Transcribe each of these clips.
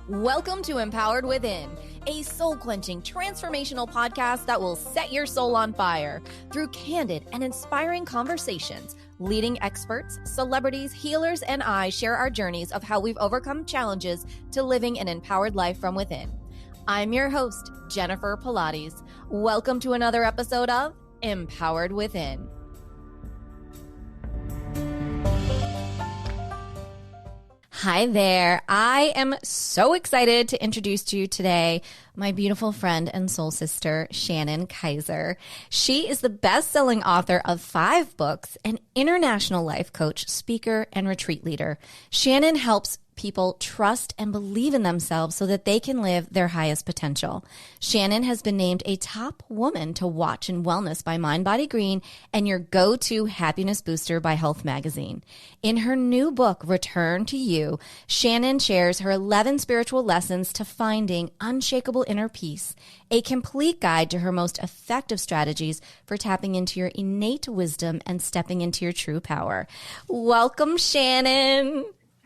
Welcome to Empowered Within, a soul-quenching, transformational podcast that will set your soul on fire through candid and inspiring conversations. Leading experts, celebrities, healers, and I share our journeys of how we've overcome challenges to living an empowered life from within. I'm your host, Jennifer Pilates. Welcome to another episode of Empowered Within. Hi there. I am so excited to introduce to you today my beautiful friend and soul sister, Shannon Kaiser. She is the best-selling author of 5 books, an international life coach, speaker, and retreat leader. Shannon helps people trust and believe in themselves so that they can live their highest potential. Shannon has been named a top woman to watch in wellness by Mind Body Green and your go-to happiness booster by Health Magazine. In her new book, Return to You, Shannon shares her 11 spiritual lessons to finding unshakable inner peace, a complete guide to her most effective strategies for tapping into your innate wisdom and stepping into your true power. Welcome, Shannon.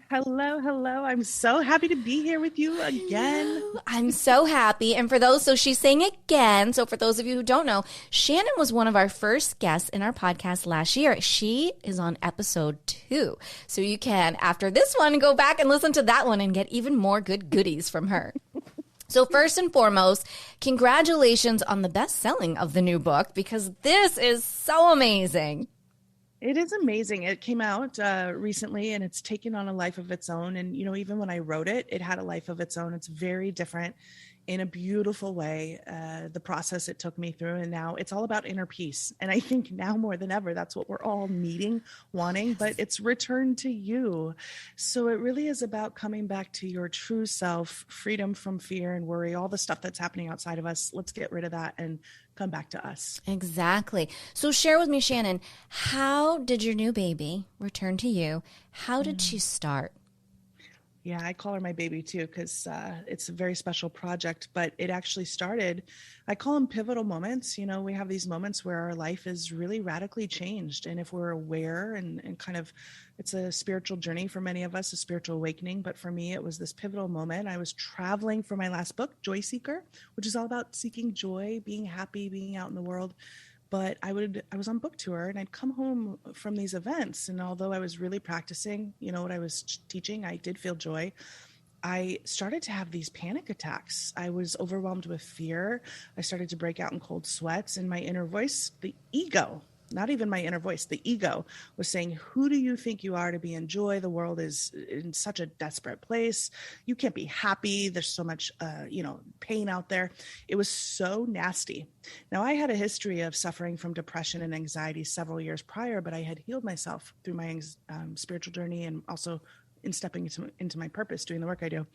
Hello. I'm so happy to be here with you again. I'm so happy. And so she's saying again. So for those of you who don't know, Shannon was one of our first guests in our podcast last year. She is on episode 2. So you can, after this one, go back and listen to that one and get even more good goodies from her. So first and foremost, congratulations on the best-selling of the new book, because this is so amazing. It is amazing. It came out recently and it's taken on a life of its own. And, even when I wrote it, it had a life of its own. It's very different in a beautiful way, the process it took me through. And now it's all about inner peace. And I think now more than ever, that's what we're all needing, wanting, but it's return to you. So it really is about coming back to your true self, freedom from fear and worry, all the stuff that's happening outside of us. Let's get rid of that and come back to us. Exactly. So share with me, Shannon, how did your new baby return to you? How did she start? Yeah, I call her my baby too, because it's a very special project, but it actually started, I call them pivotal moments. We have these moments where our life is really radically changed. And if we're aware and kind of, it's a spiritual journey for many of us, a spiritual awakening. But for me, it was this pivotal moment. I was traveling for my last book, Joy Seeker, which is all about seeking joy, being happy, being out in the world. But I was on book tour and I'd come home from these events. And although I was really practicing, what I was teaching, I did feel joy. I started to have these panic attacks. I was overwhelmed with fear. I started to break out in cold sweats, and my inner voice, the ego, not even my inner voice, the ego was saying, who do you think you are to be in joy? The world is in such a desperate place. You can't be happy. There's so much, pain out there. It was so nasty. Now, I had a history of suffering from depression and anxiety several years prior, but I had healed myself through my spiritual journey and also in stepping into my purpose, doing the work I do.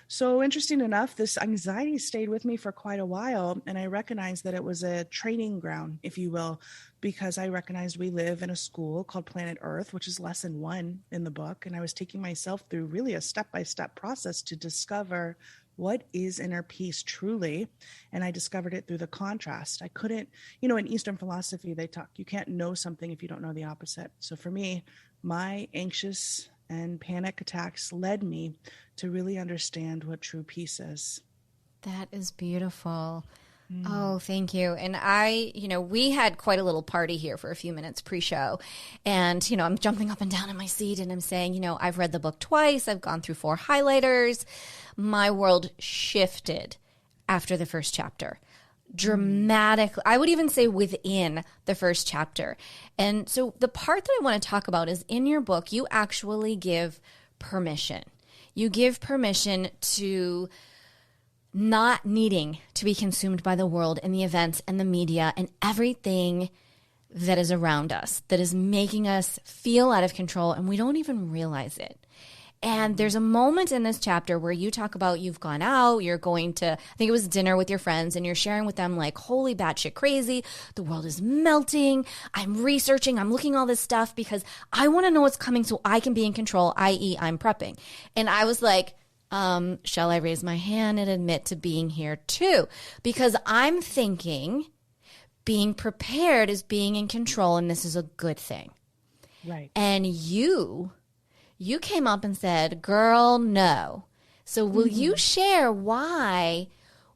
So interesting enough, this anxiety stayed with me for quite a while. And I recognized that it was a training ground, if you will, because I recognized we live in a school called Planet Earth, which is lesson 1 in the book. And I was taking myself through really a step-by-step process to discover what is inner peace truly. And I discovered it through the contrast. I couldn't, in Eastern philosophy, they talk, you can't know something if you don't know the opposite. So for me, my anxious and panic attacks led me to really understand what true peace is. That is beautiful. Oh, thank you. And we had quite a little party here for a few minutes pre-show. And, I'm jumping up and down in my seat and I'm saying, I've read the book twice. I've gone through 4 highlighters. My world shifted after the first chapter. Dramatically, I would even say within the first chapter. And so the part that I want to talk about is in your book, you actually give permission. You give permission to not needing to be consumed by the world and the events and the media and everything that is around us, that is making us feel out of control, and we don't even realize it. And there's a moment in this chapter where you talk about you've gone out, you're going to, I think it was dinner with your friends, and you're sharing with them like, holy batshit crazy, the world is melting, I'm researching, I'm looking all this stuff because I want to know what's coming so I can be in control, i.e. I'm prepping. And I was like, shall I raise my hand and admit to being here too? Because I'm thinking being prepared is being in control, and this is a good thing. Right. And you came up and said, girl, no. So will you share why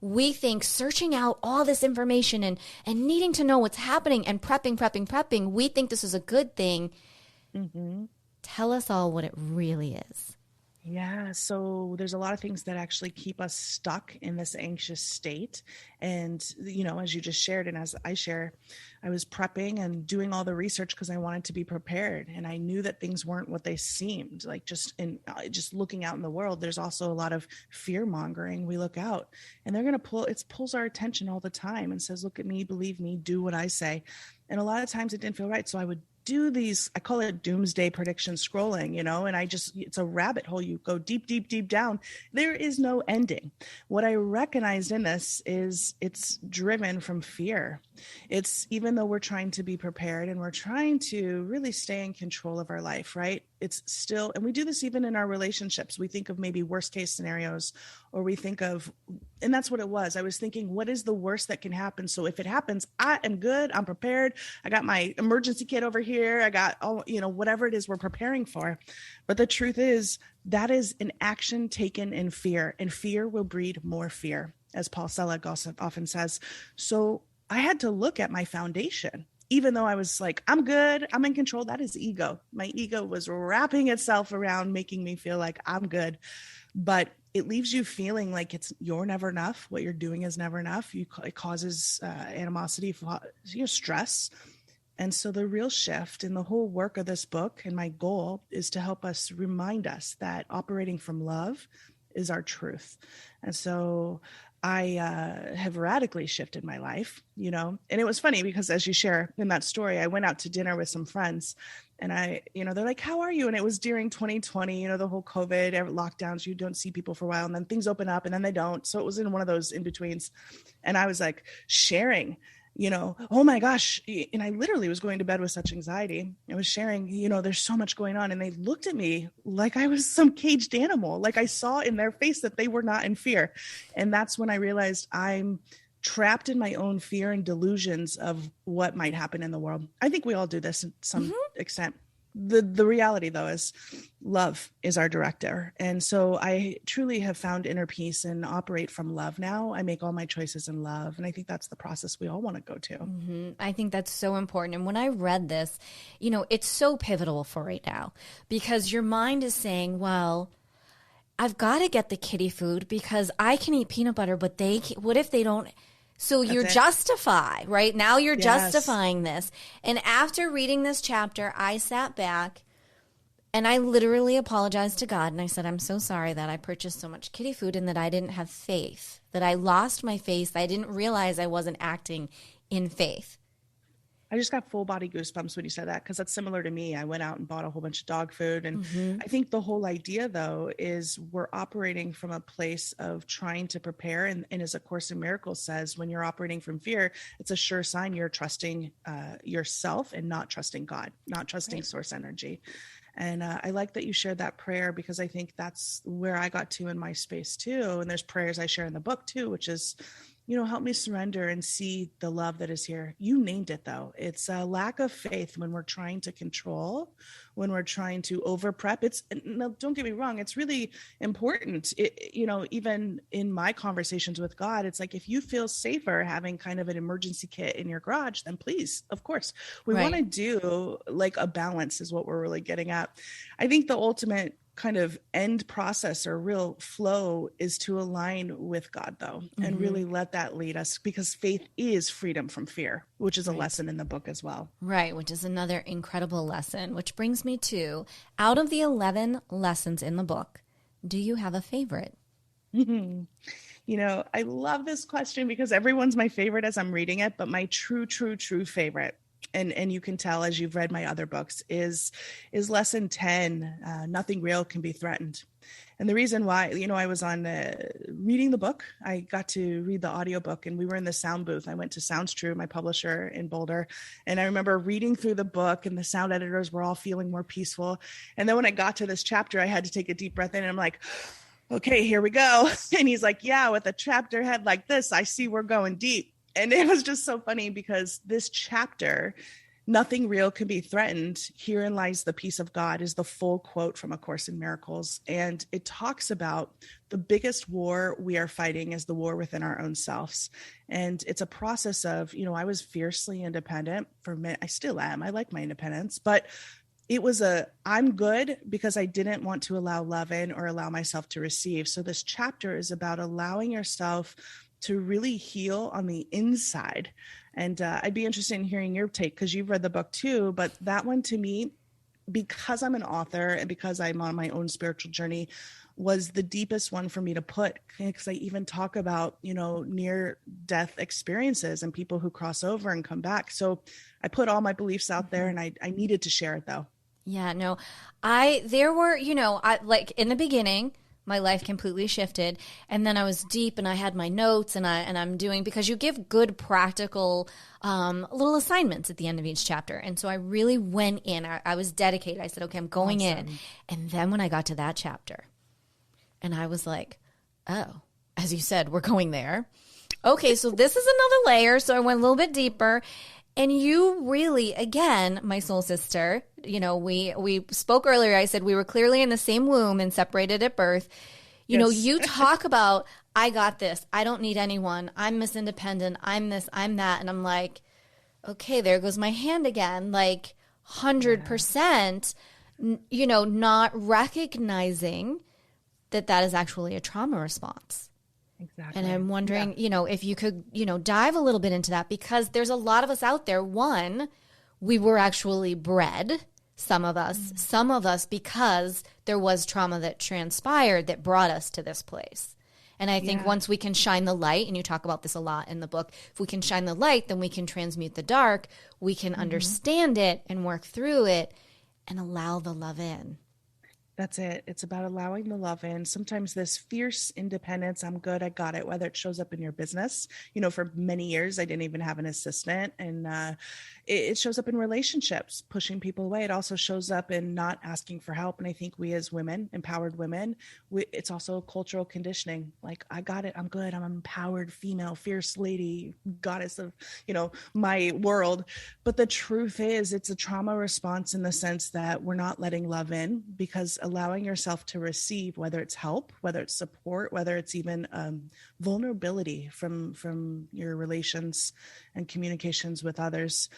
we think searching out all this information and needing to know what's happening and prepping, we think this is a good thing. Tell us all what it really is. Yeah, so there's a lot of things that actually keep us stuck in this anxious state. And, as you just shared, and as I share, I was prepping and doing all the research because I wanted to be prepared. And I knew that things weren't what they seemed. Like just looking out in the world, there's also a lot of fear mongering. We look out and they're going to pulls our attention all the time and says, look at me, believe me, do what I say. And a lot of times it didn't feel right. So I would do these, I call it doomsday prediction scrolling, and it's a rabbit hole. You go deep, deep, deep down. There is no ending. What I recognized in this is it's driven from fear. It's even though we're trying to be prepared and we're trying to really stay in control of our life, right? It's still, and we do this even in our relationships. We think of maybe worst case scenarios, or we think of, and that's what it was. I was thinking, what is the worst that can happen? So if it happens, I am good. I'm prepared. I got my emergency kit over here. I got all, whatever it is we're preparing for. But the truth is that is an action taken in fear, and fear will breed more fear, as Paul Selig often says. So I had to look at my foundation. Even though I was like, I'm good, I'm in control, that is ego. My ego was wrapping itself around making me feel like I'm good. But it leaves you feeling like you're never enough. What you're doing is never enough. It causes animosity, stress. And so the real shift in the whole work of this book, and my goal, is to help us remind us that operating from love is our truth. And so I have radically shifted my life, and it was funny because as you share in that story, I went out to dinner with some friends and they're like, how are you? And it was during 2020, the whole COVID lockdowns, you don't see people for a while and then things open up and then they don't. So it was in one of those in-betweens. And I was like sharing, oh my gosh. And I literally was going to bed with such anxiety. I was sharing, there's so much going on. And they looked at me like I was some caged animal. Like I saw in their face that they were not in fear. And that's when I realized I'm trapped in my own fear and delusions of what might happen in the world. I think we all do this to some extent. The reality, though, is love is our director. And so I truly have found inner peace and operate from love now. I make all my choices in love. And I think that's the process we all want to go to. I think that's so important. And when I read this, it's so pivotal for right now because your mind is saying, well, I've got to get the kitty food because I can eat peanut butter, but what if they don't? So you're justify, right? Now you're justifying this. And after reading this chapter, I sat back and I literally apologized to God. And I said, I'm so sorry that I purchased so much kitty food and that I didn't have faith, that I lost my faith. I didn't realize I wasn't acting in faith. I just got full body goosebumps when you said that, because that's similar to me. I went out and bought a whole bunch of dog food. And I think the whole idea, though, is we're operating from a place of trying to prepare. And as A Course in Miracles says, when you're operating from fear, it's a sure sign you're trusting yourself and not trusting God, not trusting source energy. And I like that you shared that prayer, because I think that's where I got to in my space too. And there's prayers I share in the book too, which is, help me surrender and see the love that is here. You named it, though. It's a lack of faith when we're trying to control, when we're trying to over prep. No, don't get me wrong. It's really important. Even in my conversations with God, it's like, if you feel safer having kind of an emergency kit in your garage, then please, of course, we want to do like a balance is what we're really getting at. I think the ultimate kind of end process or real flow is to align with God, though, and really let that lead us, because faith is freedom from fear, which is a lesson in the book as well. Right, which is another incredible lesson, which brings me to, out of the 11 lessons in the book, do you have a favorite? I love this question because everyone's my favorite as I'm reading it, but my true favorite, and you can tell as you've read my other books, is lesson 10, nothing real can be threatened. And the reason why, I was on reading the book, I got to read the audiobook, and we were in the sound booth. I went to Sounds True, my publisher in Boulder. And I remember reading through the book, and the sound editors were all feeling more peaceful. And then when I got to this chapter, I had to take a deep breath in, and I'm like, okay, here we go. And he's like, yeah, with a chapter head like this, I see we're going deep. And it was just so funny because this chapter Nothing real can be threatened. Herein lies the peace of God is the full quote from A Course in Miracles. And it talks about the biggest war we are fighting is the war within our own selves. And it's a process of, I was fiercely independent for me. I still am. I like my independence, but it was I'm good because I didn't want to allow love in or allow myself to receive. So this chapter is about allowing yourself to really heal on the inside. And I'd be interested in hearing your take because you've read the book too. But that one to me, because I'm an author and because I'm on my own spiritual journey, was the deepest one for me to put, because I even talk about, near death experiences and people who cross over and come back. So I put all my beliefs out there, and I needed to share it though. Yeah, no, there were, like in the beginning, my life completely shifted, and then I was deep, and I had my notes, and I'm doing, because you give good practical little assignments at the end of each chapter, and so I really went in. I was dedicated. I said, okay, I'm going in, and then when I got to that chapter, and I was like, oh, as you said, we're going there. Okay, so this is another layer. So I went a little bit deeper. And you really, again, my soul sister, we spoke earlier. I said we were clearly in the same womb and separated at birth. You talk about, I got this. I don't need anyone. I'm Miss Independent. I'm this, I'm that. And I'm like, okay, there goes my hand again. Like 100%, not recognizing that is actually a trauma response. Exactly. And I'm wondering, if you could, dive a little bit into that, because there's a lot of us out there. One, we were actually bred, some of us because there was trauma that transpired that brought us to this place. And I think once we can shine the light, and you talk about this a lot in the book, if we can shine the light, then we can transmute the dark. We can understand it and work through it and allow the love in. That's it. It's about allowing the love in. Sometimes this fierce independence, I'm good, I got it, whether it shows up in your business. For many years, I didn't even have an assistant. And it shows up in relationships, pushing people away. It also shows up in not asking for help. And I think we as women, empowered women, it's also cultural conditioning. Like, I got it, I'm good, I'm an empowered female, fierce lady, goddess of, my world. But the truth is, it's a trauma response in the sense that we're not letting love in, because allowing yourself to receive, whether it's help, whether it's support, whether it's even vulnerability from your relations and communications with others,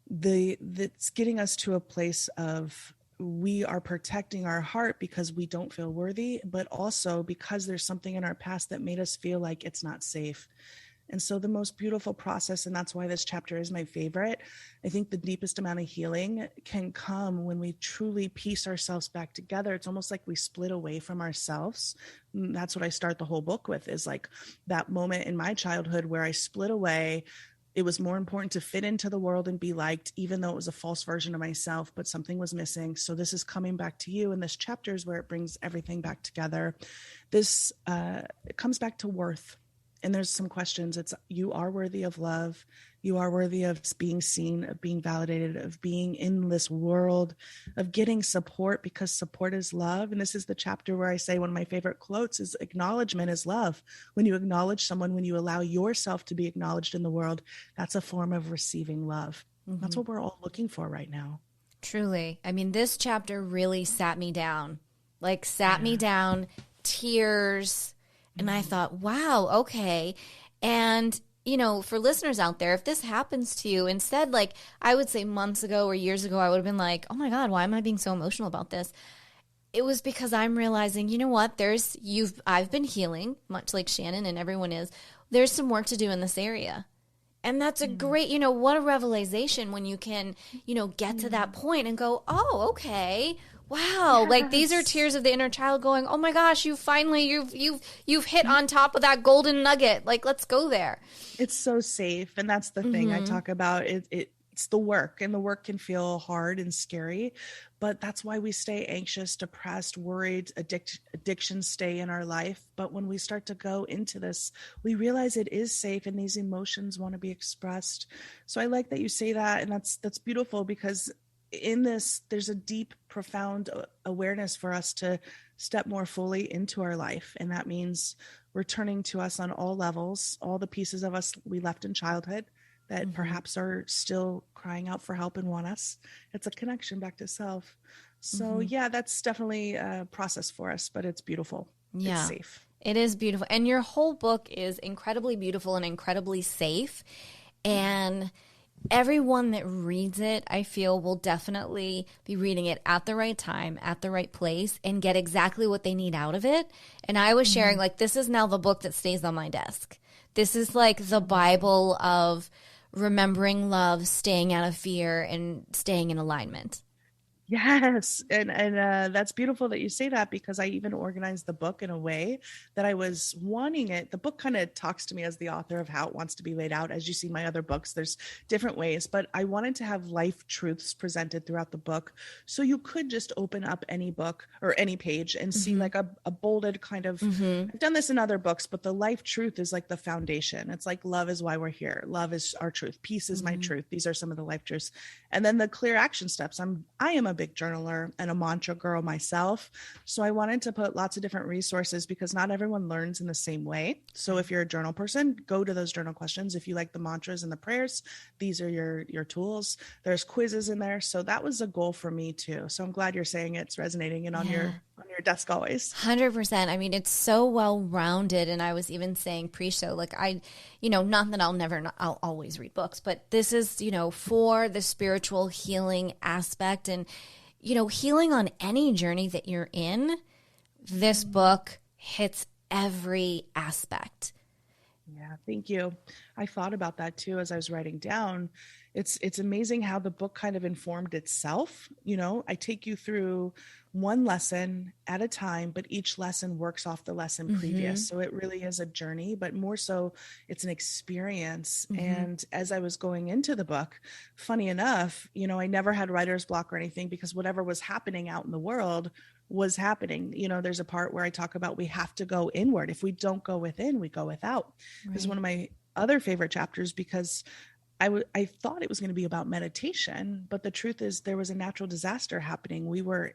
that's getting us to a place of, we are protecting our heart because we don't feel worthy, but also because there's something in our past that made us feel like it's not safe. And so the most beautiful process, and that's why this chapter is my favorite, I think the deepest amount of healing can come when we truly piece ourselves back together. It's almost like we split away from ourselves. That's what I start the whole book with, is like that moment in my childhood where I split away. It was more important to fit into the world and be liked, even though it was a false version of myself, but something was missing. So this is coming back to you. And this chapter is where it brings everything back together. This it comes back to worth. And there's some questions. It's, you are worthy of love. You are worthy of being seen, of being validated, of being in this world, of getting support, because support is love. And this is the chapter where I say one of my favorite quotes is, acknowledgement is love. When you acknowledge someone, when you allow yourself to be acknowledged in the world, that's a form of receiving love. Mm-hmm. That's what we're all looking for right now. Truly. I mean, this chapter really sat me down, me down, tears. And I thought, wow, okay. And, for listeners out there, if this happens to you, instead, I would say months ago or years ago, I would have been like, oh my God, why am I being so emotional about this? It was because I'm realizing, you know what, I've been healing, much like Shannon and everyone is. There's some work to do in this area. And that's a great, what a revelation when you can, get to that point and go, oh, okay. Wow, yes. These are tears of the inner child going, oh my gosh, you've hit on top of that golden nugget. Let's go there. It's so safe. And that's the thing I talk about. It's the work, and the work can feel hard and scary, but that's why we stay anxious, depressed, worried, addictions stay in our life. But when we start to go into this, we realize it is safe and these emotions want to be expressed. So I like that you say that. And that's beautiful, because in this, there's a deep, profound awareness for us to step more fully into our life. And that means returning to us on all levels, all the pieces of us we left in childhood, that perhaps are still crying out for help and want us. It's a connection back to self. So yeah, that's definitely a process for us, but it's beautiful. Yeah. It's safe. It is beautiful. And your whole book is incredibly beautiful and incredibly safe. And everyone that reads it, I feel, will definitely be reading it at the right time, at the right place, and get exactly what they need out of it. And I was sharing, like, this is now the book that stays on my desk. This is like the Bible of remembering love, staying out of fear, and staying in alignment. Yes. And that's beautiful that you say that, because I even organized the book in a way that I was wanting it. The book kind of talks to me as the author of how it wants to be laid out. As you see my other books, there's different ways, but I wanted to have life truths presented throughout the book. So you could just open up any book or any page and see like a bolded kind of, I've done this in other books, but the life truth is like the foundation. It's like, love is why we're here. Love is our truth. Peace is my truth. These are some of the life truths. And then the clear action steps. I am a big journaler and a mantra girl myself. So I wanted to put lots of different resources, because not everyone learns in the same way. So if you're a journal person, go to those journal questions. If you like the mantras and the prayers, these are your tools. There's quizzes in there. So that was a goal for me too. So I'm glad you're saying it's resonating and on your desk always. 100%. I mean, it's so well-rounded. And I was even saying pre-show, like not that I'll always read books, but this is, for the spiritual healing aspect and, healing on any journey that you're in. This book hits every aspect. Yeah, thank you. I thought about that too as I was writing down. It's amazing how the book kind of informed itself. I take you through one lesson at a time, but each lesson works off the lesson previous. So it really is a journey, but more so it's an experience. And as I was going into the book, funny enough, I never had writer's block or anything, because whatever was happening out in the world was happening. There's a part where I talk about we have to go inward. If we don't go within, we go without. This is one of my other favorite chapters, because I thought it was going to be about meditation, but the truth is there was a natural disaster happening.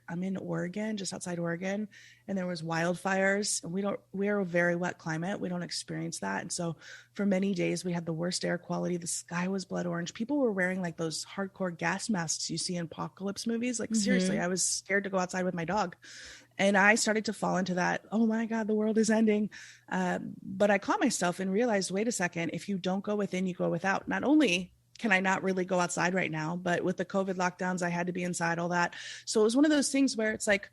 I'm in Oregon, just outside Oregon, and there was wildfires, and we're a very wet climate. We don't experience that. And so for many days we had the worst air quality. The sky was blood orange. People were wearing like those hardcore gas masks you see in apocalypse movies. Like seriously, I was scared to go outside with my dog. And I started to fall into that, oh my God, the world is ending. But I caught myself and realized, wait a second, if you don't go within, you go without. Not only can I not really go outside right now, but with the COVID lockdowns, I had to be inside, all that. So it was one of those things where it's like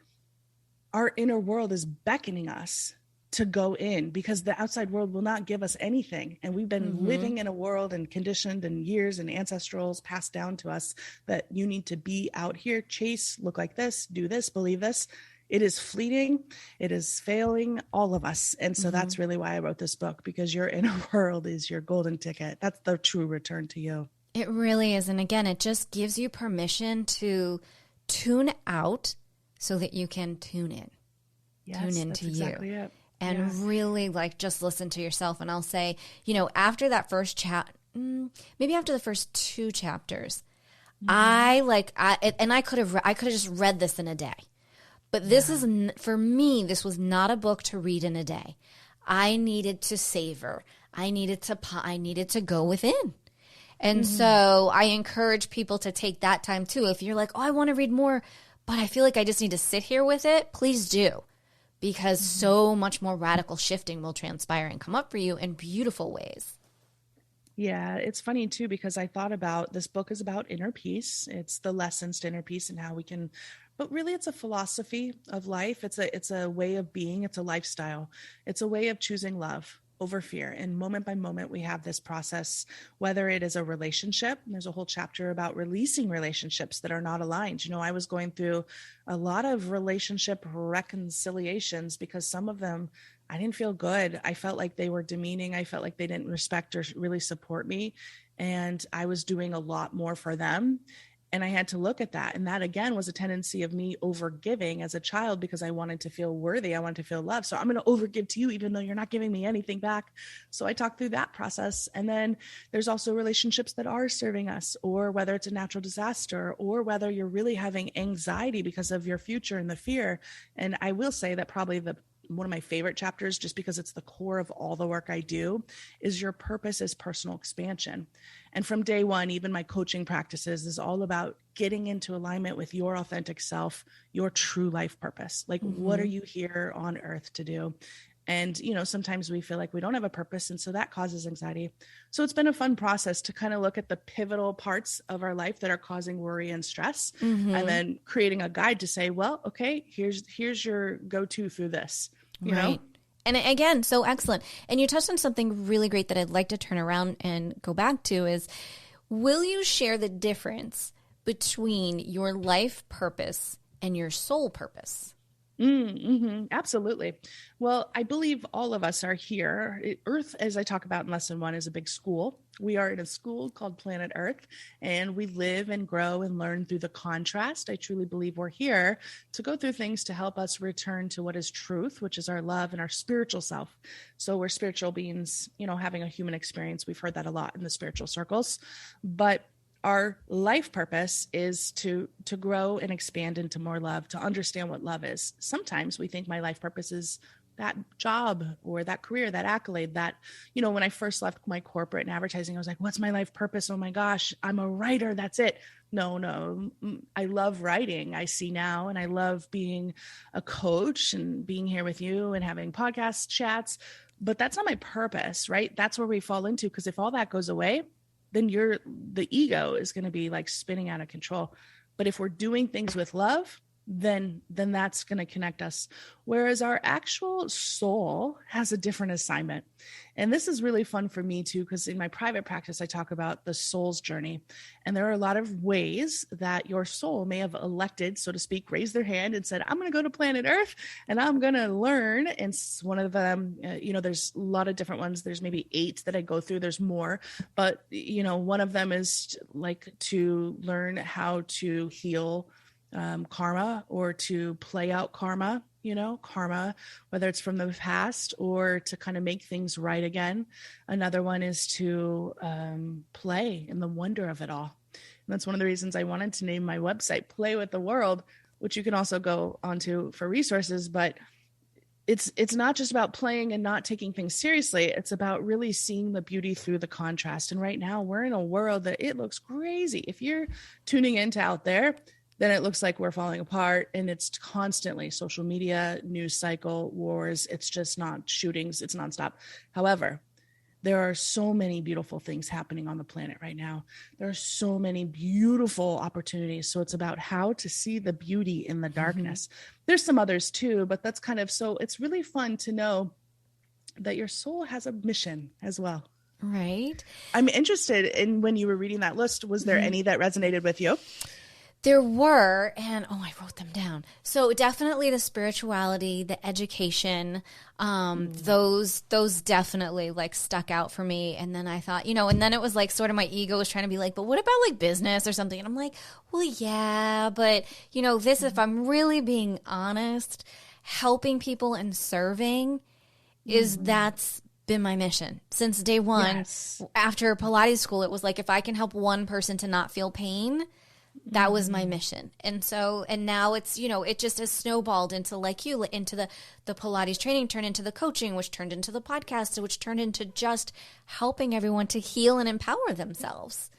our inner world is beckoning us to go in, because the outside world will not give us anything. And we've been living in a world and conditioned in years and ancestrals passed down to us that you need to be out here, chase, look like this, do this, believe this. It is fleeting. It is failing all of us. And so that's really why I wrote this book, because your inner world is your golden ticket. That's the true return to you. It really is. And again, it just gives you permission to tune out so that you can tune in. Yes, tune into that's exactly it. And really just listen to yourself. And I'll say, after that first maybe after the first 2 chapters, I could have just read this in a day. But this is, for me, this was not a book to read in a day. I needed to savor. I needed to go within. And so I encourage people to take that time too. If you're like, oh, I want to read more, but I feel like I just need to sit here with it, please do. Because so much more radical shifting will transpire and come up for you in beautiful ways. Yeah, it's funny too, because I thought about this book is about inner peace. It's the lessons to inner peace and how we can, but really it's a philosophy of life. It's a way of being. It's a lifestyle. It's a way of choosing love over fear. And moment by moment, we have this process, whether it is a relationship. There's a whole chapter about releasing relationships that are not aligned. I was going through a lot of relationship reconciliations because some of them, I didn't feel good. I felt like they were demeaning. I felt like they didn't respect or really support me. And I was doing a lot more for them. And I had to look at that. And that, again, was a tendency of me overgiving as a child because I wanted to feel worthy. I wanted to feel loved. So I'm going to overgive to you, even though you're not giving me anything back. So I talked through that process. And then there's also relationships that are serving us, or whether it's a natural disaster, or whether you're really having anxiety because of your future and the fear. And I will say that probably the one of my favorite chapters, just because it's the core of all the work I do, is your purpose is personal expansion. And from day one, even my coaching practices is all about getting into alignment with your authentic self, your true life purpose. Like, what are you here on earth to do? And, sometimes we feel like we don't have a purpose. And so that causes anxiety. So it's been a fun process to kind of look at the pivotal parts of our life that are causing worry and stress, and then creating a guide to say, well, okay, here's your go-to through this, you know? And again, so excellent. And you touched on something really great that I'd like to turn around and go back to is, will you share the difference between your life purpose and your soul purpose? Absolutely. Well, I believe all of us are here. Earth, as I talk about in lesson 1, is a big school. We are in a school called Planet Earth, and we live and grow and learn through the contrast. I truly believe we're here to go through things to help us return to what is truth, which is our love and our spiritual self. So we're spiritual beings, having a human experience. We've heard that a lot in the spiritual circles, but our life purpose is to grow and expand into more love, to understand what love is. Sometimes we think my life purpose is that job or that career, that accolade, that, when I first left my corporate and advertising, I was like, what's my life purpose? Oh my gosh, I'm a writer. That's it. No. I love writing. I see now. And I love being a coach and being here with you and having podcast chats, but that's not my purpose, right? That's where we fall into, because if all that goes away, then the ego is going to be like spinning out of control. But if we're doing things with love, then that's going to connect us. Whereas our actual soul has a different assignment. And this is really fun for me too, because in my private practice, I talk about the soul's journey. And there are a lot of ways that your soul may have elected, so to speak, raised their hand and said, I'm going to go to planet Earth and I'm going to learn. And one of them, there's a lot of different ones. There's maybe 8 that I go through. There's more, but one of them is like to learn how to heal karma, or to play out karma, whether it's from the past or to kind of make things right again. Another one is to play in the wonder of it all. And that's one of the reasons I wanted to name my website Play with the World, which you can also go onto for resources. But it's not just about playing and not taking things seriously. It's about really seeing the beauty through the contrast. And right now we're in a world that it looks crazy. If you're tuning into out there, then it looks like we're falling apart, and it's constantly social media, news cycle, wars. It's just not shootings. It's nonstop. However, there are so many beautiful things happening on the planet right now. There are so many beautiful opportunities. So it's about how to see the beauty in the darkness. There's some others too, but that's kind of, so it's really fun to know that your soul has a mission as well. Right. I'm interested in, when you were reading that list, was there any that resonated with you? There were, and I wrote them down. So definitely the spirituality, the education, those definitely like stuck out for me. And then I thought, and then it was like sort of my ego was trying to be like, but what about like business or something? And I'm like, well, yeah, but this, if I'm really being honest, helping people and serving that's been my mission since day one. Yes. After Pilates school, it was like, if I can help one person to not feel pain, that was my mission. And so, and now it's, it just has snowballed into, like into the Pilates training, turned into the coaching, which turned into the podcast, which turned into just helping everyone to heal and empower themselves.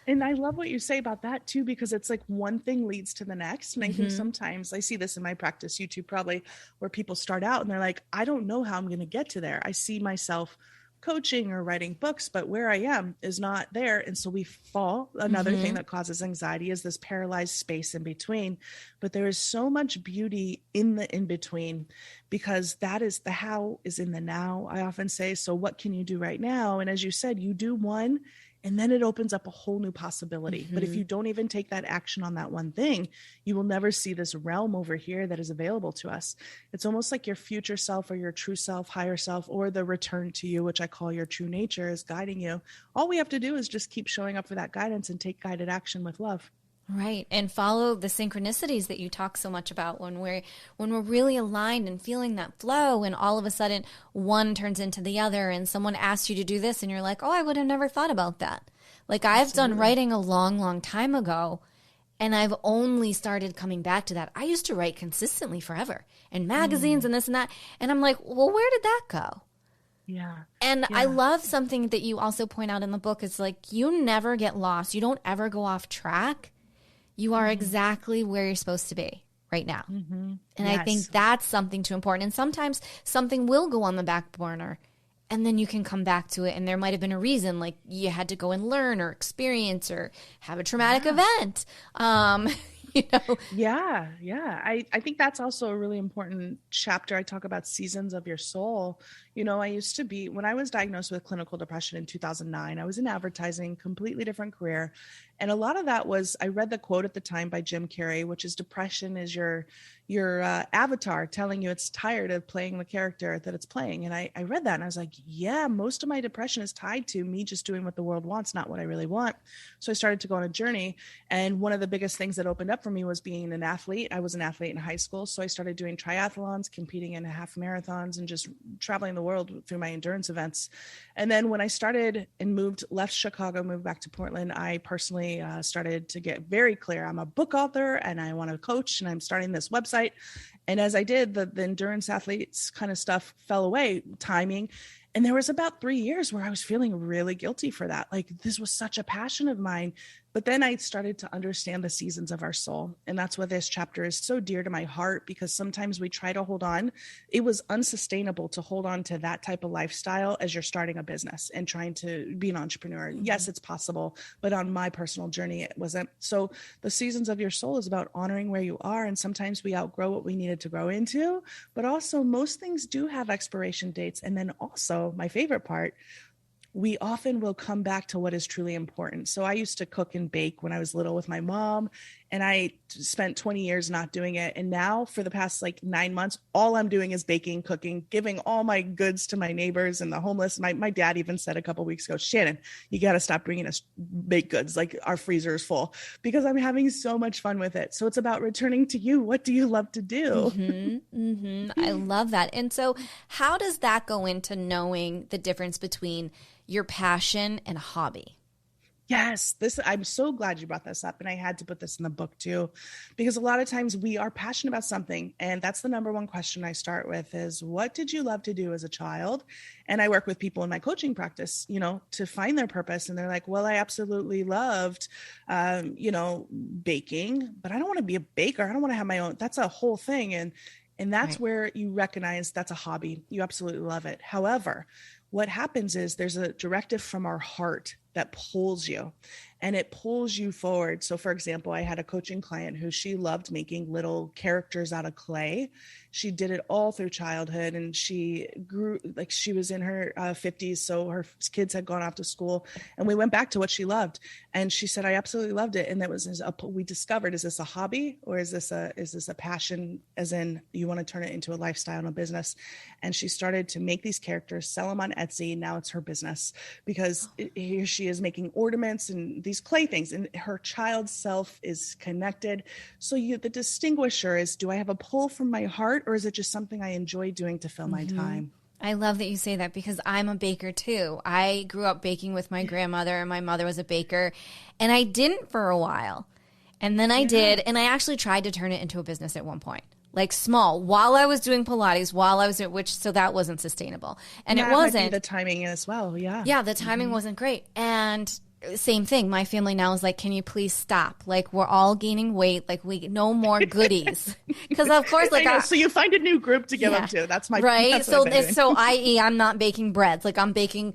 And I love what you say about that too, because it's like one thing leads to the next. And I think sometimes I see this in my practice, you too, probably, where people start out and they're like, I don't know how I'm going to get to there. I see myself coaching or writing books, but where I am is not there. And so we fall. Another thing that causes anxiety is this paralyzed space in between. But there is so much beauty in the in between, because that is the how is in the now. I often say, so what can you do right now? And as you said, you do one, and then it opens up a whole new possibility. But if you don't even take that action on that one thing, you will never see this realm over here that is available to us. It's almost like your future self or your true self, higher self, or the return to you, which I call your true nature, is guiding you. All we have to do is just keep showing up for that guidance and take guided action with love. Right. And follow the synchronicities that you talk so much about, when we're really aligned and feeling that flow, and all of a sudden one turns into the other, and someone asks you to do this and you're like, oh, I would have never thought about that. Like I've done writing a long, long time ago, And I've only started coming back to that. I used to write consistently forever in magazines and this and that. And I'm like, well, where did that go? Yeah. And I love something that you also point out in the book. It's like, you never get lost. You don't ever go off track. You are exactly where you're supposed to be right now. And I think that's something too important. And sometimes something will go on the back burner and then you can come back to it. And there might have been a reason, like you had to go and learn or experience or have a traumatic event. You know? Yeah. I think that's also a really important chapter. I talk about seasons of your soul. You know, I used to be, when I was diagnosed with clinical depression in 2009, I was in advertising, completely different career. And a lot of that was, I read the quote at the time by Jim Carrey, which is depression is your avatar telling you it's tired of playing the character that it's playing. And I read that and I was like, yeah, most of my depression is tied to me just doing what the world wants, not what I really want. So I started to go on a journey. And one of the biggest things that opened up for me was being an athlete. I was an athlete in high school. So I started doing triathlons, competing in half marathons and just traveling the world through my endurance events. And then when I started and left Chicago, moved back to Portland, I personally started to get very clear. I'm a book author and I want to coach and I'm starting this website. And as I did, the endurance athletes kind of stuff fell away, timing. And there was about 3 years where I was feeling really guilty for that. Like this was such a passion of mine. But then I started to understand the seasons of our soul. And that's why this chapter is so dear to my heart, because sometimes we try to hold on. It was unsustainable to hold on to that type of lifestyle as you're starting a business and trying to be an entrepreneur. Yes, it's possible, but on my personal journey, it wasn't. So the seasons of your soul is about honoring where you are. And sometimes we outgrow what we needed to grow into, but also most things do have expiration dates. And then also my favorite part, we often will come back to what is truly important. So I used to cook and bake when I was little with my mom, and I spent 20 years not doing it. And now for the past 9 months, all I'm doing is baking, cooking, giving all my goods to my neighbors and the homeless. My dad even said a couple of weeks ago, Shannon, you got to stop bringing us baked goods. Like our freezer is full, because I'm having so much fun with it. So it's about returning to you. What do you love to do? I love that. And so how does that go into knowing the difference between your passion and hobby? Yes, I'm so glad you brought this up. And I had to put this in the book too, because a lot of times we are passionate about something. And that's the number one question I start with is, what did you love to do as a child? And I work with people in my coaching practice, to find their purpose. And they're like, well, I absolutely loved, baking, but I don't want to be a baker. I don't want to have my own. That's a whole thing. And that's right, where you recognize that's a hobby. You absolutely love it. However, what happens is there's a directive from our heart that pulls you, and it pulls you forward. So for example, I had a coaching client who she loved making little characters out of clay. She did it all through childhood, and she grew, she was in her 50s. So her kids had gone off to school, and we went back to what she loved. And she said, I absolutely loved it. And that was, we discovered, is this a hobby or is this a passion, as in you want to turn it into a lifestyle and a business? And she started to make these characters, sell them on Etsy. Now it's her business, because here she is making ornaments and these clay things, and her child self is connected. So the distinguisher is, do I have a pull from my heart, or is it just something I enjoy doing to fill my time? I love that you say that, because I'm a baker too. I grew up baking with my grandmother, and my mother was a baker, and I didn't for a while. And then I did, and I actually tried to turn it into a business at one point. Small, while I was doing Pilates, so that wasn't sustainable. And it wasn't. Might be the timing as well. Yeah. Yeah. The timing wasn't great. And same thing. My family now is like, can you please stop? We're all gaining weight. No more goodies. Cause of course, so you find a new group to give them to. That's my, right. That's so i.e. I'm not baking breads. I'm baking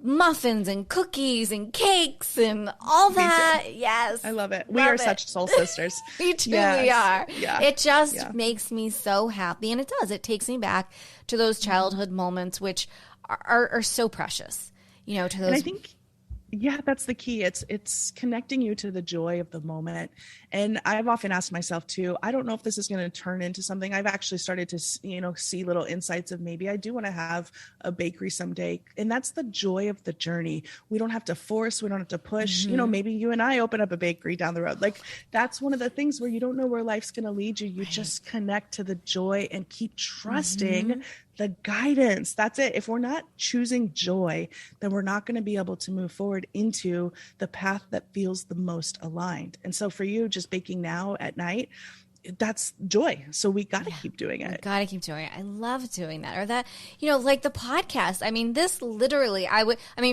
muffins and cookies and cakes and all that. Yes. I love it. We are such soul sisters. We truly are. Yeah. It just makes me so happy. And it does. It takes me back to those childhood moments, which are so precious, to those. And I think, that's the key. It's connecting you to the joy of the moment. And I've often asked myself too, I don't know if this is going to turn into something. I've actually started to, see little insights of maybe I do want to have a bakery someday. And that's the joy of the journey. We don't have to force, we don't have to push, maybe you and I open up a bakery down the road. That's one of the things where you don't know where life's going to lead you. You just connect to the joy and keep trusting the guidance. That's it. If we're not choosing joy, then we're not going to be able to move forward into the path that feels the most aligned. And so for you, just just baking now at night, that's joy. So we got to keep doing it. We got to keep doing it. I love doing that. Or that, like the podcast. I mean, this literally,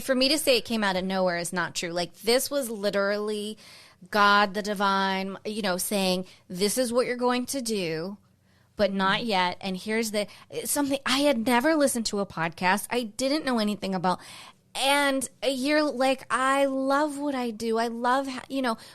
for me to say it came out of nowhere is not true. Like this was literally God, the divine, saying, this is what you're going to do, but not yet. And here's something I had never listened to a podcast. I didn't know anything about. And you're like, I love what I do. I love,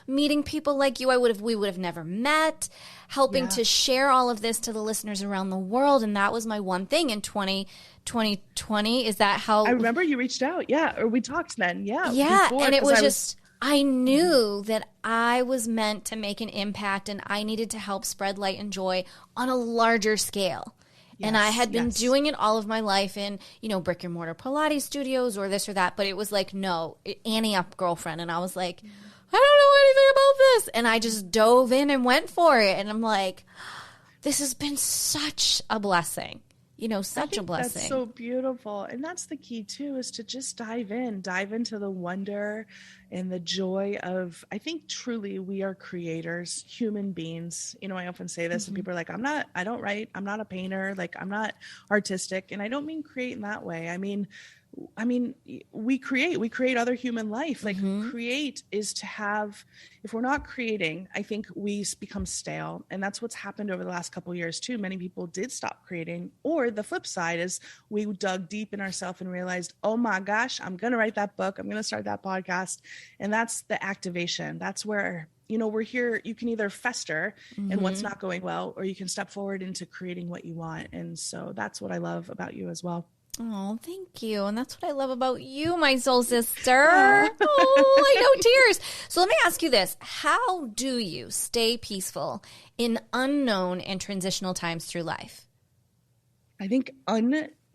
meeting people like you. We would have never met, helping to share all of this to the listeners around the world. And that was my one thing in 2020. Is that how? I remember you reached out. Yeah. Or we talked then. Yeah. Yeah. And it was I knew that I was meant to make an impact and I needed to help spread light and joy on a larger scale. And I had been doing it all of my life in, brick and mortar Pilates studios or this or that. But it was like, no, Annie up girlfriend. And I was like, I don't know anything about this. And I just dove in and went for it. And I'm like, this has been such a blessing. Such a blessing. That's so beautiful. And that's the key too, is to just dive into the wonder and the joy of, I think truly we are creators, human beings. I often say this and people are like, I don't write. I'm not a painter. Like I'm not artistic. And I don't mean create in that way. I mean, we create other human life. Like create is to have, if we're not creating, I think we become stale. And that's what's happened over the last couple of years too. Many people did stop creating, or the flip side is we dug deep in ourselves and realized, oh my gosh, I'm going to write that book. I'm going to start that podcast. And that's the activation. That's where, we're here. You can either fester in what's not going well, or you can step forward into creating what you want. And so that's what I love about you as well. Oh, thank you. And that's what I love about you, my soul sister. Oh, I know tears. So let me ask you this. How do you stay peaceful in unknown and transitional times through life? I think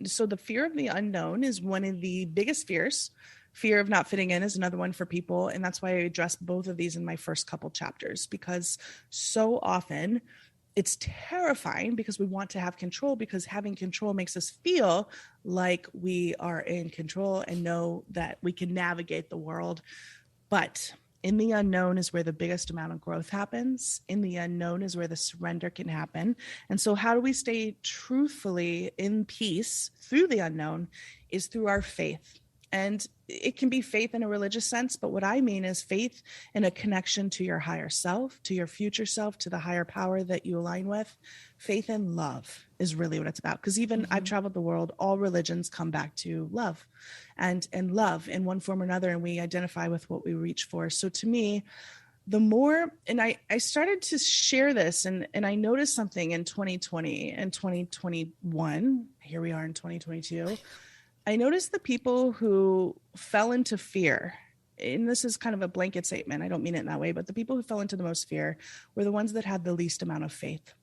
so the fear of the unknown is one of the biggest fears. Fear of not fitting in is another one for people. And that's why I addressed both of these in my first couple chapters, because so often it's terrifying because we want to have control, because having control makes us feel like we are in control and know that we can navigate the world. But in the unknown is where the biggest amount of growth happens. In the unknown is where the surrender can happen. And so how do we stay truthfully in peace through the unknown is through our faith. And it can be faith in a religious sense, but what I mean is faith in a connection to your higher self, to your future self, to the higher power that you align with. Faith in love is really what it's about. Because even I've traveled the world, all religions come back to love and love in one form or another, and we identify with what we reach for. So to me, the more, and I started to share this and I noticed something in 2020 and 2021, here we are in 2022, I noticed the people who fell into fear, and this is kind of a blanket statement, I don't mean it in that way, but the people who fell into the most fear were the ones that had the least amount of faith.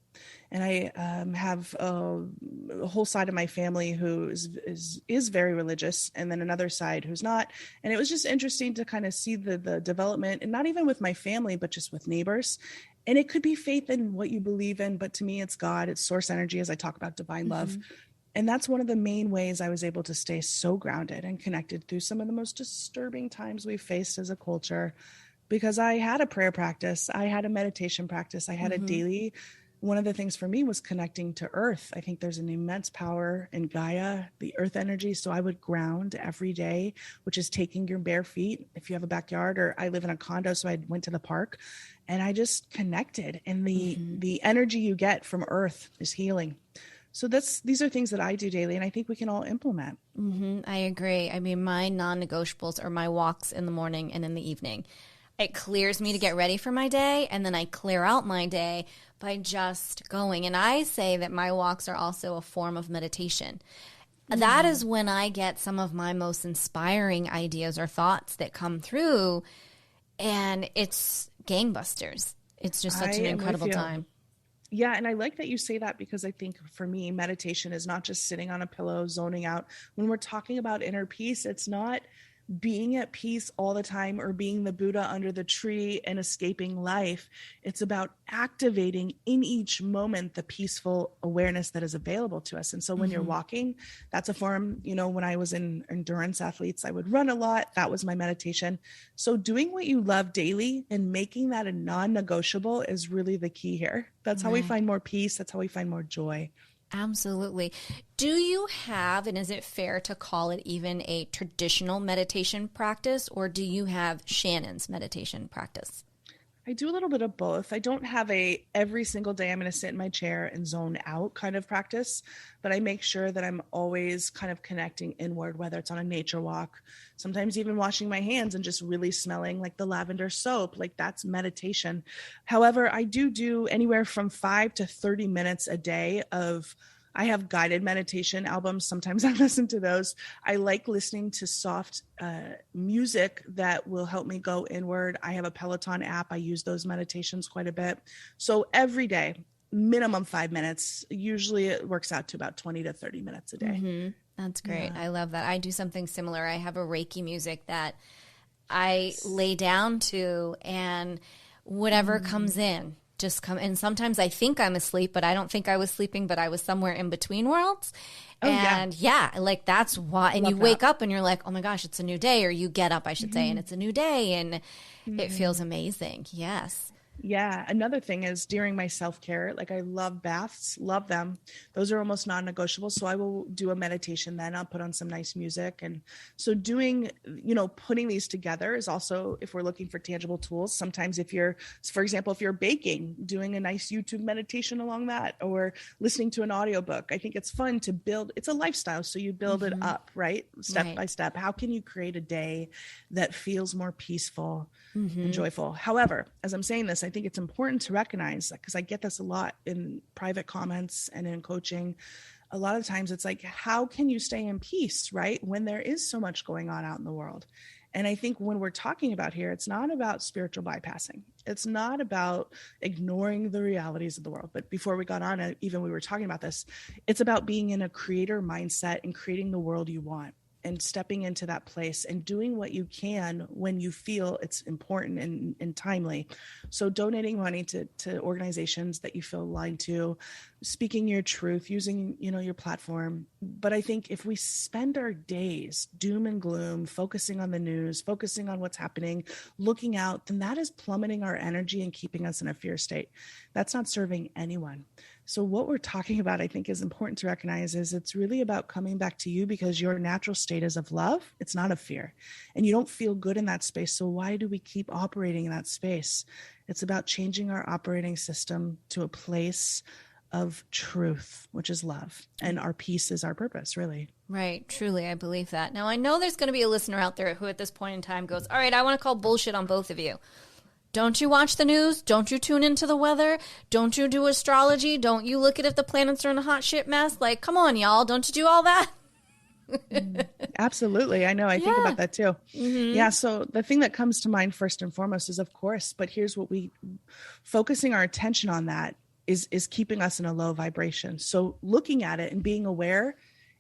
And I have a whole side of my family who is very religious, and then another side who's not. And it was just interesting to kind of see the development, and not even with my family, but just with neighbors. And it could be faith in what you believe in, but to me, it's God, it's source energy, as I talk about divine love. And that's one of the main ways I was able to stay so grounded and connected through some of the most disturbing times we've faced as a culture, because I had a prayer practice, I had a meditation practice, I had a daily. One of the things for me was connecting to earth. I think there's an immense power in Gaia, the earth energy. So I would ground every day, which is taking your bare feet, if you have a backyard, or I live in a condo, so I went to the park and I just connected. And the energy you get from earth is healing. So these are things that I do daily, and I think we can all implement. I agree. I mean, my non-negotiables are my walks in the morning and in the evening. It clears me to get ready for my day, and then I clear out my day by just going. And I say that my walks are also a form of meditation. That is when I get some of my most inspiring ideas or thoughts that come through, and it's gangbusters. It's just such an incredible time. Yeah. And I like that you say that, because I think for me, meditation is not just sitting on a pillow, zoning out. When we're talking about inner peace, it's not being at peace all the time or being the Buddha under the tree and escaping life. It's about activating in each moment the peaceful awareness that is available to us. And so when you're walking, that's a form, when I was in endurance athletes, I would run a lot. That was my meditation. So doing what you love daily and making that a non-negotiable is really the key here. That's how we find more peace. That's how we find more joy. Absolutely. Do you have, and is it fair to call it even a traditional meditation practice, or do you have Shannon's meditation practice? I do a little bit of both. I don't have a every single day I'm going to sit in my chair and zone out kind of practice, but I make sure that I'm always kind of connecting inward, whether it's on a nature walk, sometimes even washing my hands and just really smelling like the lavender soap, like that's meditation. However, I do anywhere from 5 to 30 minutes a day I have guided meditation albums. Sometimes I listen to those. I like listening to soft music that will help me go inward. I have a Peloton app. I use those meditations quite a bit. So every day, minimum 5 minutes. Usually it works out to about 20 to 30 minutes a day. That's great. Yeah. I love that. I do something similar. I have a Reiki music that I lay down to, and whatever comes in, just come. And sometimes I think I'm asleep, but I don't think I was sleeping, but I was somewhere in between worlds. And like that's why, and you wake up and you're like, oh my gosh, it's a new day. Or you get up, I should say, and it's a new day, and it feels amazing. Yes. Yeah. Another thing is during my self-care, like I love baths, love them. Those are almost non-negotiable. So I will do a meditation then. I'll put on some nice music. And so doing, putting these together is also, if we're looking for tangible tools, sometimes for example, if you're baking, doing a nice YouTube meditation along that, or listening to an audiobook, I think it's fun to build. It's a lifestyle. So you build it up, right? Step by step. How can you create a day that feels more peaceful and joyful? However, as I'm saying this, I think it's important to recognize, because I get this a lot in private comments and in coaching. A lot of times it's like, how can you stay in peace, right? When there is so much going on out in the world. And I think when we're talking about here, it's not about spiritual bypassing. It's not about ignoring the realities of the world. But before we got on, even we were talking about this, it's about being in a creator mindset and creating the world you want, and stepping into that place and doing what you can when you feel it's important and timely. So donating money to organizations that you feel aligned to, speaking your truth, using, your platform. But I think if we spend our days doom and gloom, focusing on the news, focusing on what's happening, looking out, then that is plummeting our energy and keeping us in a fear state. That's not serving anyone. So what we're talking about, I think, is important to recognize is it's really about coming back to you, because your natural state is of love. It's not of fear. And you don't feel good in that space. So why do we keep operating in that space? It's about changing our operating system to a place of truth, which is love. And our peace is our purpose, really. Right. Truly, I believe that. Now, I know there's going to be a listener out there who at this point in time goes, all right, I want to call bullshit on both of you. Don't you watch the news? Don't you tune into the weather? Don't you do astrology? Don't you look at if the planets are in a hot shit mess? Like, come on, y'all. Don't you do all that? Absolutely. I know. I think about that too. Yeah. So the thing that comes to mind first and foremost is, of course, but here's what focusing our attention on that is keeping us in a low vibration. So looking at it and being aware,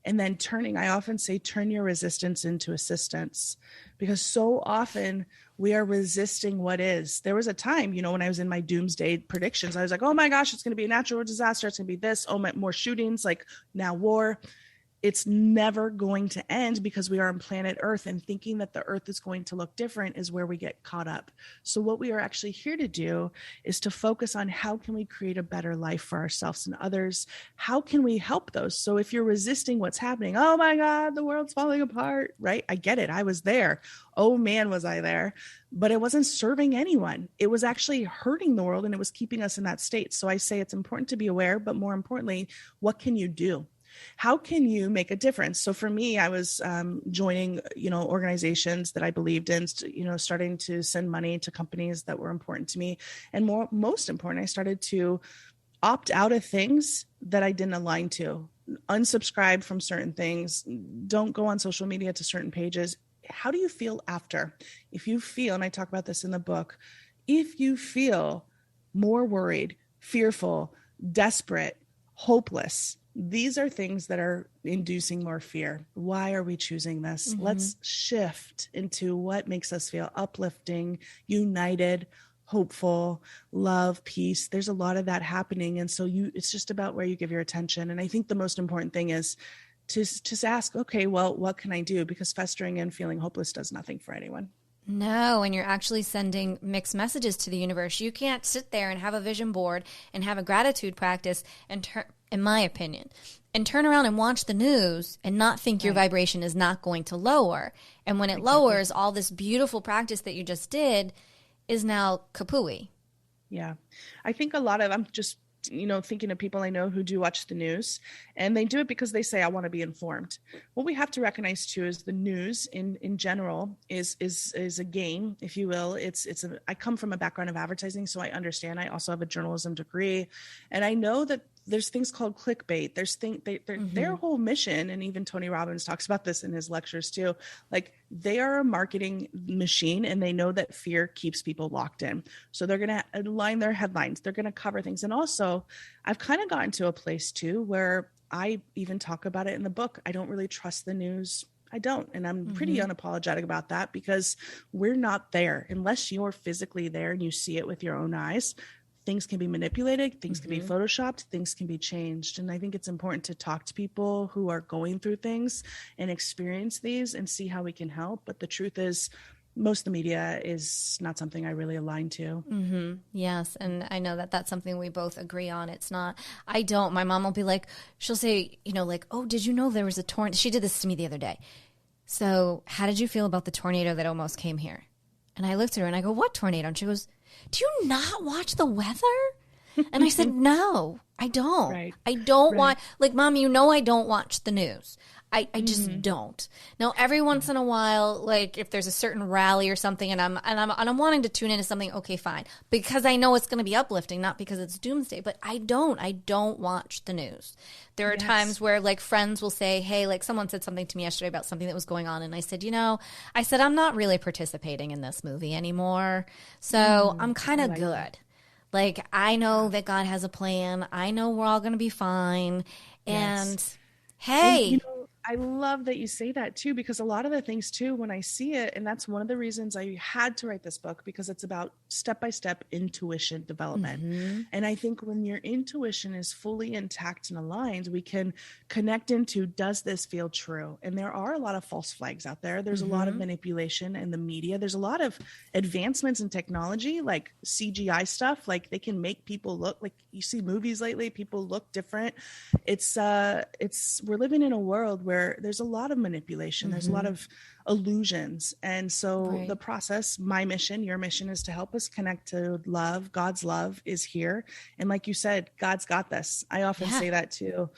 and then I often say, turn your resistance into assistance, because so often we are resisting what is. There was a time, when I was in my doomsday predictions, I was like, oh my gosh, it's going to be a natural disaster. It's going to be this, more shootings, like now war. It's never going to end, because we are on planet Earth, and thinking that the Earth is going to look different is where we get caught up. So what we are actually here to do is to focus on how can we create a better life for ourselves and others? How can we help those? So if you're resisting what's happening, oh my God, the world's falling apart, right? I get it. I was there. Oh man, was I there? But it wasn't serving anyone. It was actually hurting the world, and it was keeping us in that state. So I say it's important to be aware, but more importantly, what can you do? How can you make a difference? So for me, I was joining, organizations that I believed in, starting to send money to companies that were important to me. And most important, I started to opt out of things that I didn't align to, unsubscribe from certain things, don't go on social media to certain pages. How do you feel after? If you feel, and I talk about this in the book, if you feel more worried, fearful, desperate, hopeless, these are things that are inducing more fear. Why are we choosing this? Let's shift into what makes us feel uplifting, united, hopeful, love, peace. There's a lot of that happening. And so it's just about where you give your attention. And I think the most important thing is to just ask, okay, well, what can I do? Because festering and feeling hopeless does nothing for anyone. No, and you're actually sending mixed messages to the universe. You can't sit there and have a vision board and have a gratitude practice and in my opinion, and turn around and watch the news and not think your vibration is not going to lower. And when it lowers, all this beautiful practice that you just did is now kapooey. Yeah. I think I'm just, thinking of people I know who do watch the news, and they do it because they say, I want to be informed. What we have to recognize too is the news in general is a game, if you will. I come from a background of advertising, so I understand. I also have a journalism degree, and I know that there's things called clickbait. There's their whole mission, and even Tony Robbins talks about this in his lectures too. Like, they are a marketing machine, and they know that fear keeps people locked in. So they're going to align their headlines. They're going to cover things. And also, I've kind of gotten to a place too where I even talk about it in the book. I don't really trust the news. I don't. And I'm pretty unapologetic about that, because we're not there unless you're physically there and you see it with your own eyes. Things can be manipulated, things can be photoshopped, things can be changed. And I think it's important to talk to people who are going through things and experience these and see how we can help. But the truth is, most of the media is not something I really align to. Yes. And I know that that's something we both agree on. It's not, I don't. My mom will be like, she'll say, like, oh, did you know there was a tornado? She did this to me the other day. So how did you feel about the tornado that almost came here? And I looked at her and I go, what tornado? And she goes, do you not watch the weather? And I said, no, I don't. Right. I don't want, like, Mom, I don't watch the news. I just don't. Now, every once in a while, like if there's a certain rally or something and I'm wanting to tune into something, okay, fine. Because I know it's going to be uplifting, not because it's doomsday, but I don't watch the news. There are times where like friends will say, hey, like someone said something to me yesterday about something that was going on. And I said, I'm not really participating in this movie anymore. So I'm kind of good. That. Like, I know that God has a plan. I know we're all going to be fine. And hey. And, I love that you say that too, because a lot of the things too, when I see it, and that's one of the reasons I had to write this book, because it's about step-by-step intuition development. And I think when your intuition is fully intact and aligned, we can connect into, does this feel true? And there are a lot of false flags out there. There's a lot of manipulation in the media. There's a lot of advancements in technology, like CGI stuff, like they can make people look like, you see movies lately, people look different. We're living in a world where there's a lot of manipulation. There's a lot of illusions. And so the process, my mission, your mission, is to help us connect to love. God's love is here. And like you said, God's got this. I often say that too.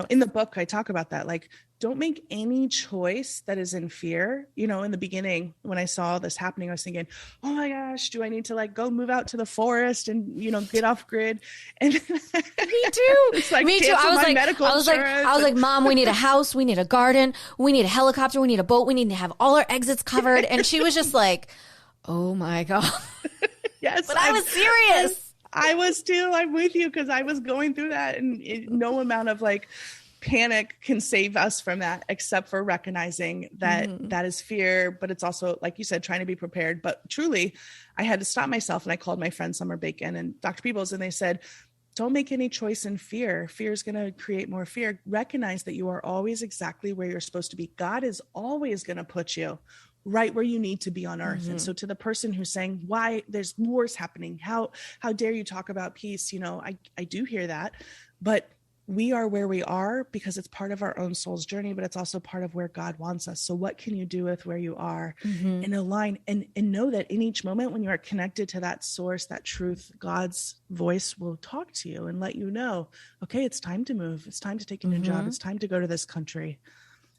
In the book, I talk about that. Like, don't make any choice that is in fear. In the beginning, when I saw this happening, I was thinking, oh my gosh, do I need to like go move out to the forest and, get off grid? And me too. It's like, me too. I was like, Mom, we need a house. We need a garden. We need a helicopter. We need a boat. We need to have all our exits covered. And she was just like, oh my God. Yes. But I was serious. I was too. I'm with you, because I was going through that, and no amount of like panic can save us from that, except for recognizing that that is fear. But it's also, like you said, trying to be prepared. But truly, I had to stop myself, and I called my friend Summer Bacon and Dr. Peebles, and they said, don't make any choice in fear. Fear is going to create more fear. Recognize that you are always exactly where you're supposed to be. God is always going to put you right where you need to be on earth. And so to the person who's saying, why there's wars happening, how dare you talk about peace? I do hear that, but we are where we are because it's part of our own soul's journey, but it's also part of where God wants us. So what can you do with where you are and align and know that in each moment when you are connected to that source, that truth, God's voice will talk to you and let you know, okay, it's time to move. It's time to take a new job. It's time to go to this country.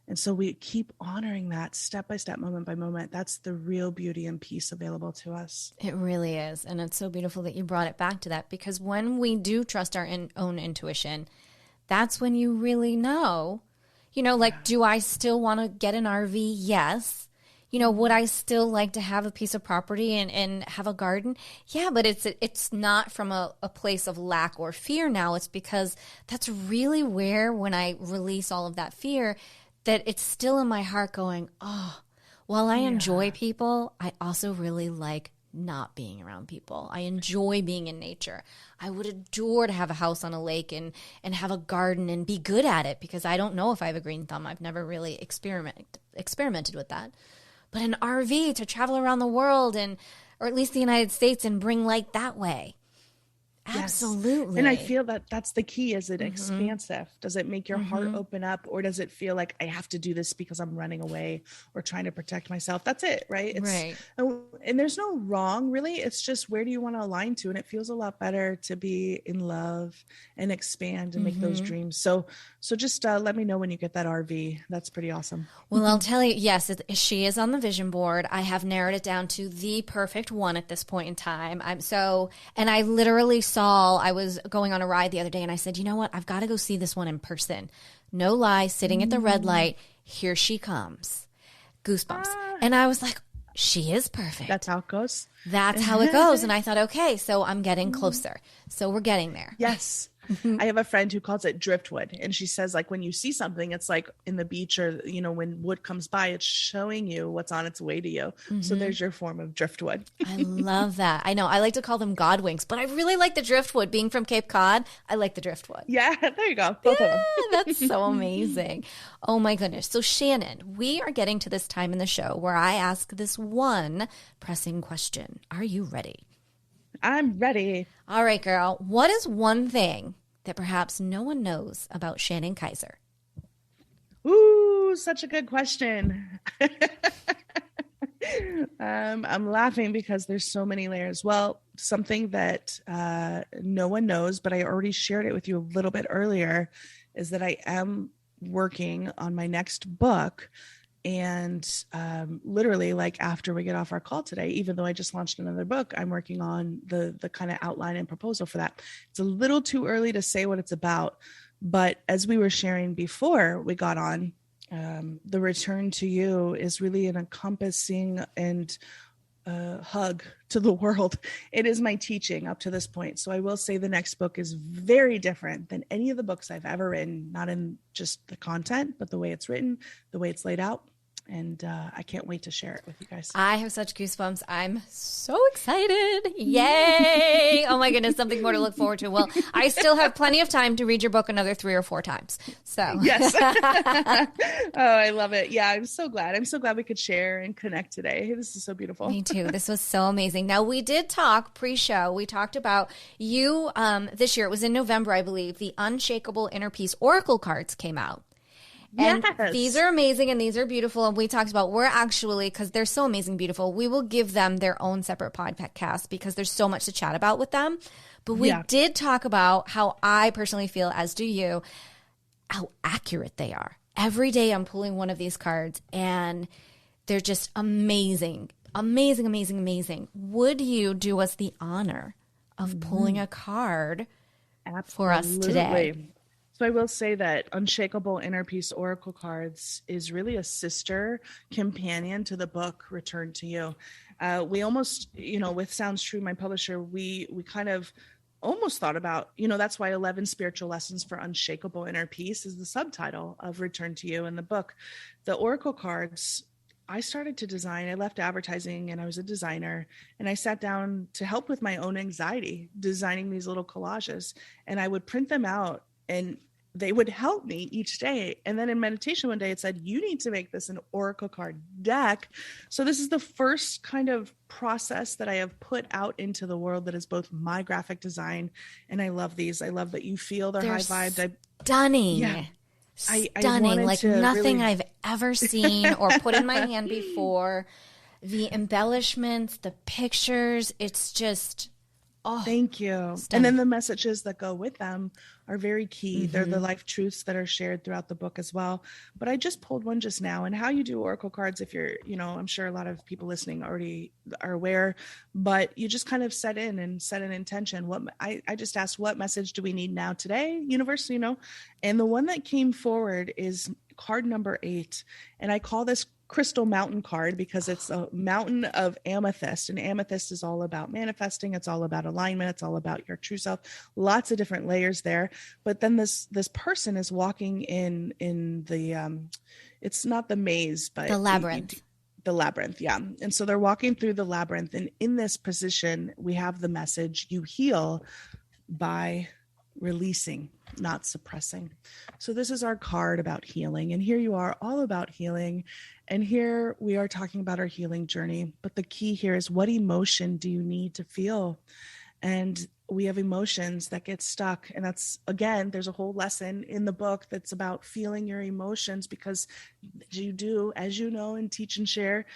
And so we keep honoring that step by step, moment by moment. That's the real beauty and peace available to us. It really is. And it's so beautiful that you brought it back to that, because when we do trust our own intuition, that's when you really know, like, do I still want to get an RV? Yes. would I still like to have a piece of property and have a garden? Yeah, but it's not from a place of lack or fear now. It's because that's really where, when I release all of that fear, that it's still in my heart going, oh, while I enjoy people, I also really like not being around people. I enjoy being in nature. I would adore to have a house on a lake and have a garden and be good at it, because I don't know if I have a green thumb. I've never really experimented with that. But an RV to travel around the world or at least the United States, and bring light that way. Absolutely. Yes. And I feel that that's the key. Is it expansive? Does it make your heart open up, or does it feel like I have to do this because I'm running away or trying to protect myself? That's it, right? Right. And there's no wrong, really. It's just, where do you want to align to? And it feels a lot better to be in love and expand and make those dreams. So just let me know when you get that RV. That's pretty awesome. Well, I'll tell you, yes, she is on the vision board. I have narrowed it down to the perfect one at this point in time. And I literally I was going on a ride the other day, and I said, you know what? I've got to go see this one in person. No lie, sitting at the red light. Here she comes. Goosebumps. And I was like, she is perfect. That's how it goes. That's how it goes. And I thought, okay, so I'm getting closer. So we're getting there. Yes. I have a friend who calls it driftwood. And she says, like, when you see something, it's like in the beach, or, when wood comes by, it's showing you what's on its way to you. So there's your form of driftwood. I love that. I know. I like to call them godwings, but I really like the driftwood. Being from Cape Cod, I like the driftwood. Yeah, there you go. Both of them. That's so amazing. Oh my goodness. So Shannon, we are getting to this time in the show where I ask this one pressing question. Are you ready? I'm ready. All right, girl. What is one thing that perhaps no one knows about Shannon Kaiser? Ooh, such a good question. I'm laughing because there's so many layers. Well, something that no one knows, but I already shared it with you a little bit earlier, is that I am working on my next book. And literally, like, after we get off our call today, even though I just launched another book, I'm working on the kind of outline and proposal for that. It's a little too early to say what it's about, but as we were sharing before we got on, the return to you is really an encompassing and hug to the world. It is my teaching up to this point. So I will say the next book is very different than any of the books I've ever written, not in just the content, but the way it's written, the way it's laid out. And I can't wait to share it with you guys. I have such goosebumps. I'm so excited. Yay. Oh my goodness. Something more to look forward to. Well, I still have plenty of time to read your book another 3 or 4 times. So yes. Oh, I love it. Yeah, I'm so glad. I'm so glad we could share and connect today. This is so beautiful. Me too. This was so amazing. Now, we did talk pre-show. We talked about you this year. It was in November, I believe. The Unshakable Inner Peace Oracle cards came out. And these are amazing and these are beautiful. And we talked about, we're actually, because they're so amazing, beautiful, we will give them their own separate podcast because there's so much to chat about with them. But we did talk about how I personally feel, as do you, how accurate they are. Every day I'm pulling one of these cards and they're just amazing, amazing, amazing, amazing. Would you do us the honor of pulling a card for us today? So I will say that Unshakable Inner Peace Oracle cards is really a sister companion to the book Return to You. We almost, with Sounds True, my publisher, we kind of almost thought about, that's why 11 Spiritual Lessons for Unshakable Inner Peace is the subtitle of Return to You in the book. The Oracle cards, I started to design. I left advertising and I was a designer, and I sat down to help with my own anxiety, designing these little collages, and I would print them out and they would help me each day. And then in meditation one day, it said, you need to make this an Oracle card deck. So this is the first kind of process that I have put out into the world that is both my graphic design. And I love these. I love that you feel they're high vibed. Stunning. Yeah. Stunning. Like nothing I've ever seen or put in my hand before. The embellishments, the pictures, it's just... Oh, thank you. Stunning. And then the messages that go with them are very key. They're the life truths that are shared throughout the book as well. But I just pulled one just now, and how you do Oracle cards, if you're, I'm sure a lot of people listening already are aware, but you just kind of set an intention. I just asked, what message do we need now today, universe, and the one that came forward is card number 8. And I call this crystal mountain card because it's a mountain of amethyst, and amethyst is all about manifesting. It's all about alignment. It's all about your true self. Lots of different layers there. But then this person is walking in the, it's not the maze, but the labyrinth. The labyrinth. Yeah. And so they're walking through the labyrinth. And in this position, we have the message, you heal by releasing, not suppressing. So this is our card about healing. And here you are, all about healing. And here we are talking about our healing journey. But the key here is, what emotion do you need to feel? And we have emotions that get stuck. And that's, again, there's a whole lesson in the book that's about feeling your emotions, because you do, as you know, and teach and share,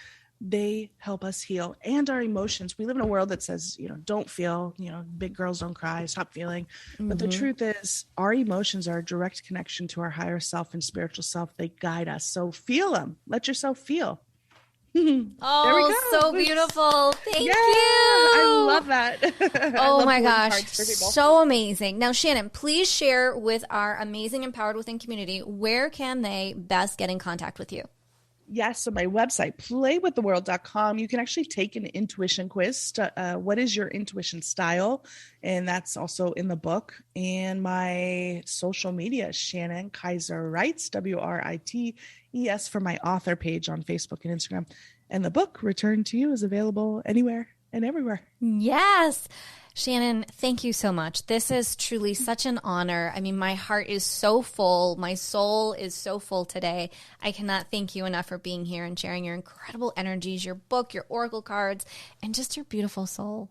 they help us heal. And our emotions. We live in a world that says, don't feel, big girls don't cry, stop feeling. Mm-hmm. But the truth is, our emotions are a direct connection to our higher self and spiritual self. They guide us. So feel them. Let yourself feel. Oh, so beautiful. Thank you. I love that. Oh my gosh. So amazing. Now, Shannon, please share with our amazing Empowered Within community, where can they best get in contact with you? Yes. So my website, playwiththeworld.com, you can actually take an intuition quiz. What is your intuition style? And that's also in the book. And my social media, Shannon Kaiser Writes, WRITES, for my author page on Facebook and Instagram. And the book, Return to You, is available anywhere and everywhere. Yes. Shannon, thank you so much. This is truly such an honor. I mean, my heart is so full. My soul is so full today. I cannot thank you enough for being here and sharing your incredible energies, your book, your oracle cards, and just your beautiful soul.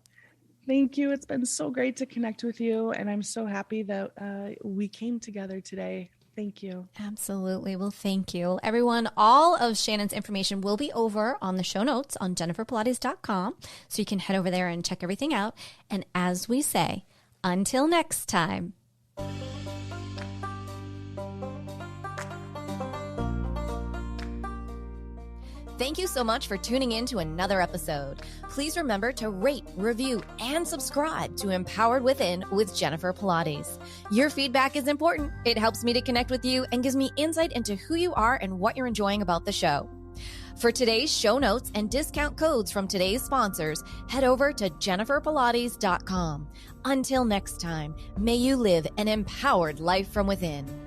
Thank you. It's been so great to connect with you. And I'm so happy that we came together today. Thank you. Absolutely. Well, thank you. Everyone, all of Shannon's information will be over on the show notes on jenniferpilates.com. So you can head over there and check everything out. And as we say, until next time. Thank you so much for tuning in to another episode. Please remember to rate, review, and subscribe to Empowered Within with Jennifer Pilates. Your feedback is important. It helps me to connect with you and gives me insight into who you are and what you're enjoying about the show. For today's show notes and discount codes from today's sponsors, head over to jenniferpilates.com. Until next time, may you live an empowered life from within.